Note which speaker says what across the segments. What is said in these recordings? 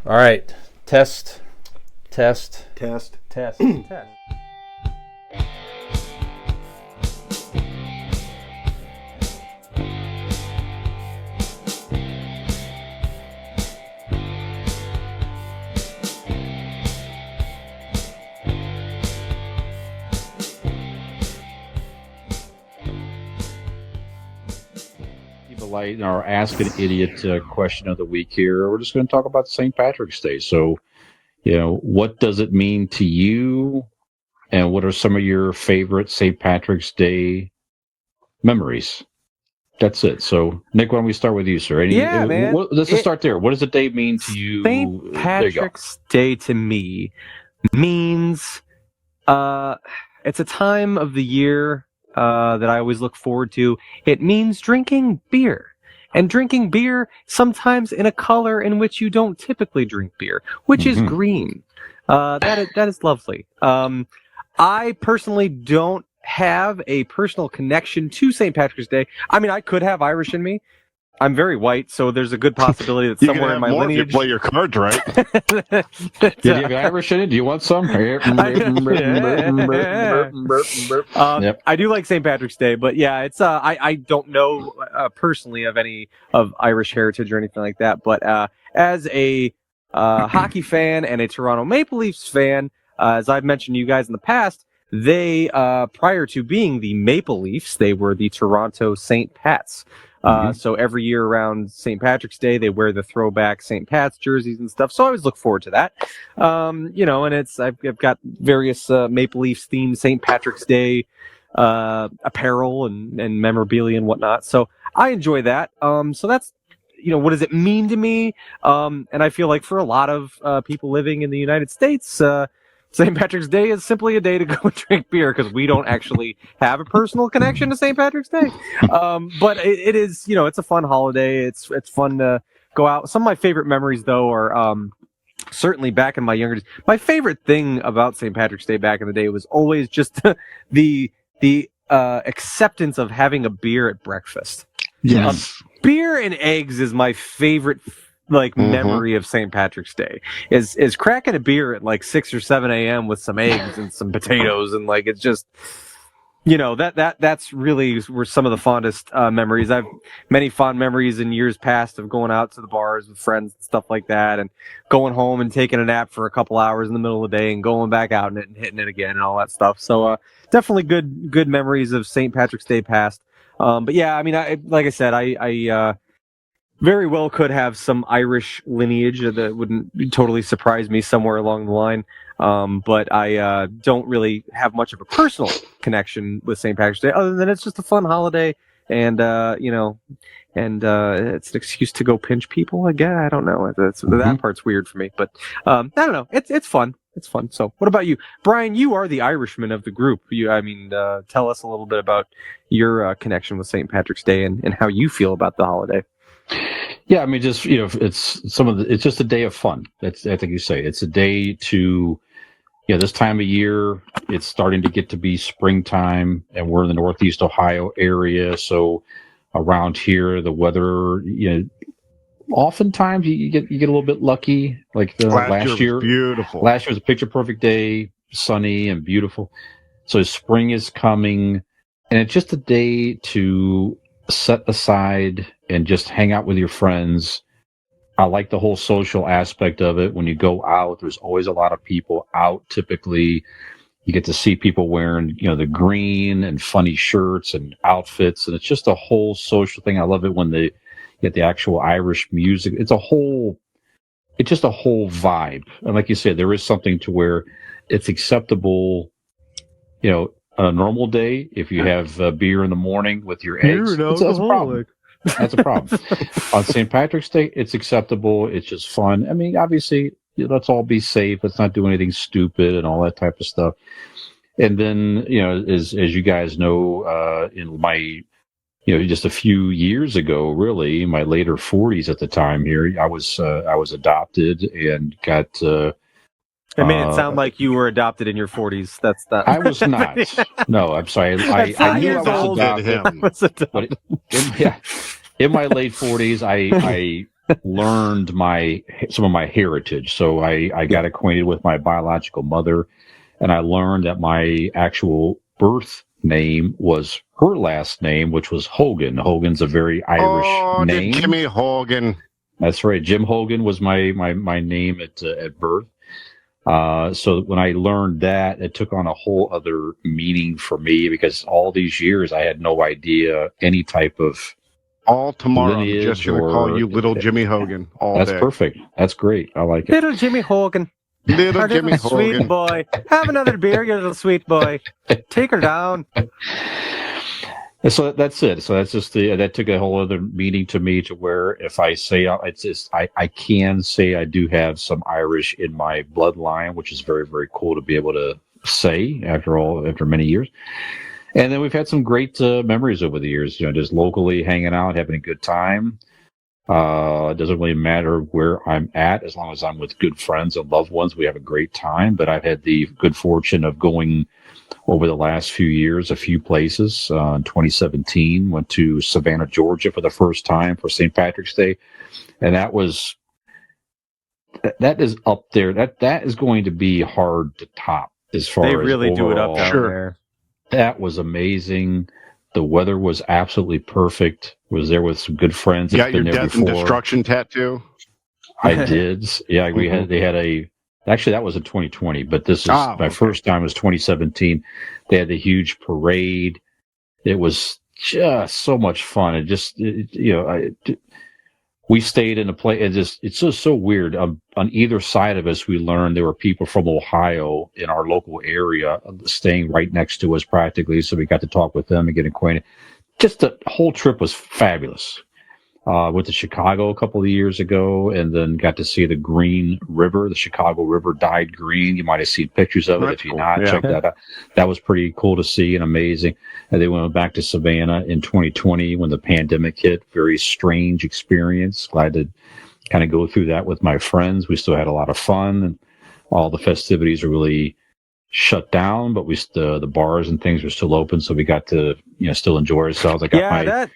Speaker 1: All right. Test, test,
Speaker 2: Test.
Speaker 1: test, test.
Speaker 3: Light or ask an idiot question of the week here. We're just going to talk about St. Patrick's Day. So, what does it mean to you, and what are some of your favorite St. Patrick's Day memories? That's it. So, Nick, why don't we start with you, sir?
Speaker 4: Yeah, man.
Speaker 3: Let's just start there. What does the day mean to you?
Speaker 4: St. Patrick's Day to me means it's a time of the year that I always look forward to. It means drinking beer. And drinking beer sometimes in a color in which you don't typically drink beer, which is green. That is lovely. I personally don't have a personal connection to St. Patrick's Day. I mean, I could have Irish in me. I'm very white, so there's a good possibility that somewhere in my lineage.
Speaker 2: If you play your cards right.
Speaker 3: Do you have Irish in it? Do you want some?
Speaker 4: Yep. I do like St. Patrick's Day, but yeah, it's I don't know personally of any of Irish heritage or anything like that. But as a hockey fan and a Toronto Maple Leafs fan, as I've mentioned to you guys in the past, they prior to being the Maple Leafs, they were the Toronto St. Pats. So every year around St. Patrick's Day, they wear the throwback St. Pat's jerseys and stuff. So I always look forward to that. And I've got various Maple Leafs themed St. Patrick's Day apparel and memorabilia and whatnot. So I enjoy that. So that's, what does it mean to me? And I feel like for a lot of people living in the United States, St. Patrick's Day is simply a day to go and drink beer because we don't actually have a personal connection to St. Patrick's Day. But it is, it's a fun holiday. It's fun to go out. Some of my favorite memories, though, are certainly back in my younger days. My favorite thing about St. Patrick's Day back in the day was always just the acceptance of having a beer at breakfast.
Speaker 2: Yes.
Speaker 4: Beer and eggs is my favorite memory of St. Patrick's Day is cracking a beer at 6 or 7 a.m. with some eggs and some potatoes, and it's just that's really were some of the fondest memories. I've many fond memories in years past of going out to the bars with friends and stuff like that, and going home and taking a nap for a couple hours in the middle of the day and going back out in it and hitting it again and all that stuff. So definitely good memories of St. Patrick's Day past. But yeah, I mean, like I said, I very well could have some Irish lineage that wouldn't totally surprise me somewhere along the line. But I don't really have much of a personal connection with St. Patrick's Day, other than it's just a fun holiday, and it's an excuse to go pinch people. Again, I don't know. That part's weird for me, but I don't know. It's fun. It's fun. So, what about you, Brian? You are the Irishman of the group. Tell us a little bit about your connection with St. Patrick's Day and how you feel about the holiday.
Speaker 3: Yeah, I mean, just it's just a day of fun. I think you say it's a day to, this time of year, it's starting to get to be springtime, and we're in the Northeast Ohio area, so around here the weather, oftentimes you get a little bit lucky. Like last year,
Speaker 2: beautiful.
Speaker 3: Last year was a picture perfect day, sunny and beautiful. So spring is coming, and it's just a day to set aside and just hang out with your friends. I like the whole social aspect of it. When you go out, there's always a lot of people out. Typically, you get to see people wearing, the green and funny shirts and outfits, and it's just a whole social thing. I love it when they get the actual Irish music. It's just a whole vibe. And like you said, there is something to where it's acceptable, on a normal day, if you have beer in the morning with your eggs, that's a problem. That's a problem. On St. Patrick's Day, it's acceptable. It's just fun. I mean, obviously, let's all be safe. Let's not do anything stupid and all that type of stuff. And then, as you guys know, in my, just a few years ago, really, in my later 40s at the time here, I was adopted and got.
Speaker 4: It made it sound like you were adopted in your 40s. That's that.
Speaker 3: I was not. No, I'm sorry. I knew I was adopted.
Speaker 4: But
Speaker 3: in my late 40s, I learned some of my heritage. So I got acquainted with my biological mother, and I learned that my actual birth name was her last name, which was Hogan. Hogan's a very Irish name.
Speaker 2: Jimmy Hogan.
Speaker 3: That's right. Jim Hogan was my name at birth. So when I learned that, it took on a whole other meaning for me, because all these years I had no idea any type of
Speaker 2: all tomorrow. I'm
Speaker 3: lineage
Speaker 2: just going to call you Little Jimmy Hogan all
Speaker 3: That's
Speaker 2: day.
Speaker 3: perfect. That's great. I like it.
Speaker 4: Little Jimmy Hogan.
Speaker 2: Little
Speaker 4: Our
Speaker 2: Jimmy
Speaker 4: little
Speaker 2: Hogan.
Speaker 4: sweet boy. Have another beer, you little sweet boy. Take her down.
Speaker 3: So that's it. So that's just that took a whole other meaning to me, to where if I say it's just, I can say I do have some Irish in my bloodline, which is very, very cool to be able to say after many years. And then we've had some great memories over the years, just locally hanging out, having a good time. It doesn't really matter where I'm at, as long as I'm with good friends and loved ones. We have a great time. But I've had the good fortune of going over the last few years a few places. In 2017, went to Savannah, Georgia for the first time for St. Patrick's Day. And that is up there. That is going to be hard to top as far as
Speaker 4: they really
Speaker 3: overall.
Speaker 4: do it up down there.
Speaker 3: That was amazing. The weather was absolutely perfect. Was there with some good friends.
Speaker 2: You got your Death and Destruction tattoo?
Speaker 3: I did. Yeah, they had actually that was in 2020, but this is my first time was 2017. They had the huge parade. It was just so much fun. We stayed in a place. It's just so weird. On either side of us, we learned there were people from Ohio in our local area staying right next to us practically. So we got to talk with them and get acquainted. Just the whole trip was fabulous. Went to Chicago a couple of years ago, and then got to see the Green River. The Chicago River dyed green. You might have seen pictures of it. If you're not, check that out. That was pretty cool to see and amazing. And then we went back to Savannah in 2020 when the pandemic hit. Very strange experience. Glad to kind of go through that with my friends. We still had a lot of fun, and all the festivities are really shut down, but the bars and things were still open, so we got to still enjoy ourselves. I got my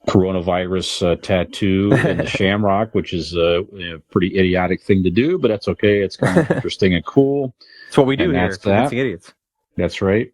Speaker 3: coronavirus tattoo in the shamrock, which is a pretty idiotic thing to do, but that's okay. It's kind of interesting and cool.
Speaker 4: It's what we do here. Convincing idiots.
Speaker 3: That's right.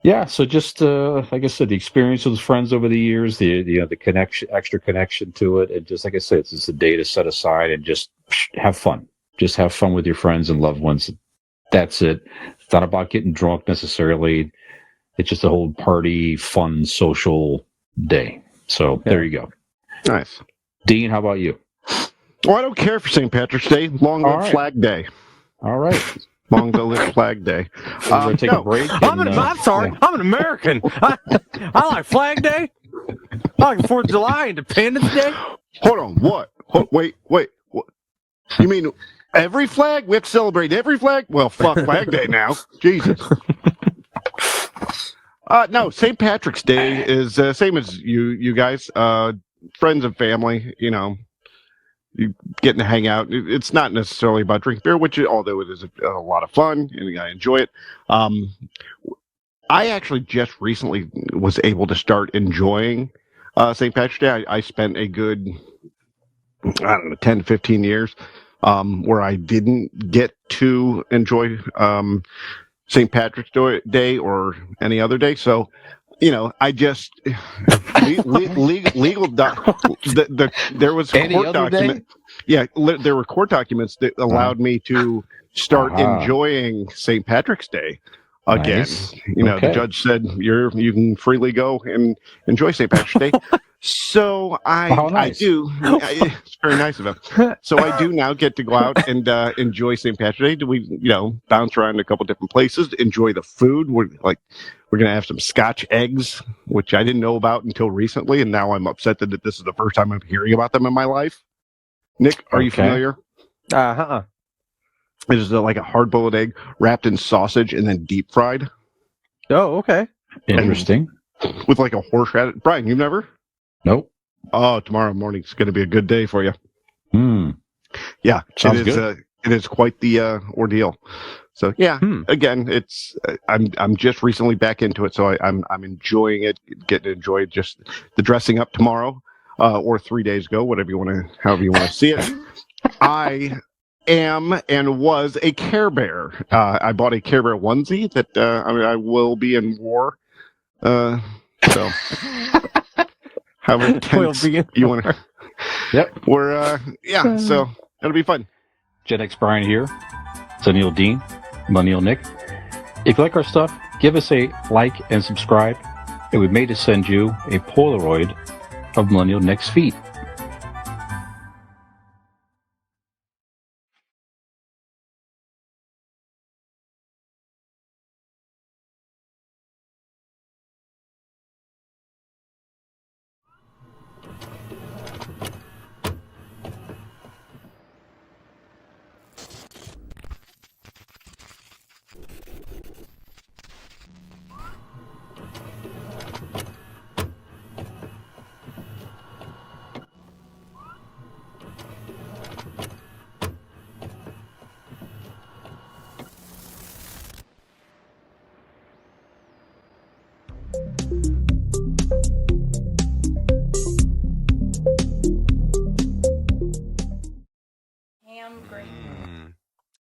Speaker 3: Yeah, so just like I said, the experience with friends over the years, the extra connection to it, and just like I said, it's just a day to set aside and just have fun. Just have fun with your friends and loved ones. That's it. It's not about getting drunk necessarily. It's just a whole party, fun, social day. So there you go.
Speaker 2: Nice.
Speaker 3: Dean, how about you?
Speaker 2: Well, I don't care for St. Patrick's Day. Long live Flag Day.
Speaker 3: All right.
Speaker 2: Long live Flag Day.
Speaker 3: Take a break.
Speaker 4: I'm sorry. I'm an American. I like Flag Day. I like 4th of July, Independence Day.
Speaker 2: Hold on. What? Wait. What? You mean every flag? We have to celebrate every flag? Well, fuck Flag Day now. Jesus. No, St. Patrick's Day is same as you guys, friends and family. You getting to hang out. It's not necessarily about drinking beer, although it is a lot of fun and I enjoy it. I actually just recently was able to start enjoying St. Patrick's Day. I spent a good 10 to 15 years where I didn't get to enjoy St. Patrick's Day or any other day. So, I just legal there was
Speaker 3: any
Speaker 2: court
Speaker 3: other
Speaker 2: document.
Speaker 3: Day?
Speaker 2: Yeah, there were court documents that allowed me to start enjoying St. Patrick's Day again.
Speaker 3: Nice.
Speaker 2: The judge said you can freely go and enjoy St. Patrick's Day. So I do. It's very nice of him. So I do now get to go out and enjoy St. Patrick's Day. We bounce around a couple different places, enjoy the food. We're gonna have some Scotch eggs, which I didn't know about until recently, and now I'm upset that this is the first time I'm hearing about them in my life. Nick, are you familiar?
Speaker 4: It
Speaker 2: is like a hard-boiled egg wrapped in sausage and then deep fried.
Speaker 4: Oh, okay.
Speaker 3: Interesting.
Speaker 2: And with like a horseradish. Brian, you've never?
Speaker 3: Nope.
Speaker 2: Oh, tomorrow morning's going to be a good day for you. Yeah,
Speaker 3: sounds good.
Speaker 2: It is quite the ordeal. So yeah, again, it's I'm just recently back into it, so I'm enjoying it. Get to enjoy just the dressing up tomorrow. or 3 days ago, however you want to see it. I am and was a Care Bear. I bought a Care Bear onesie that I will be in war. So how intense you want to?
Speaker 3: Yep.
Speaker 2: We're so that'll be fun.
Speaker 3: Gen X Brian here. Millennial Dean, Millennial Nick. If you like our stuff, give us a like and subscribe, and we may just send you a Polaroid of Millennial Nick's feet.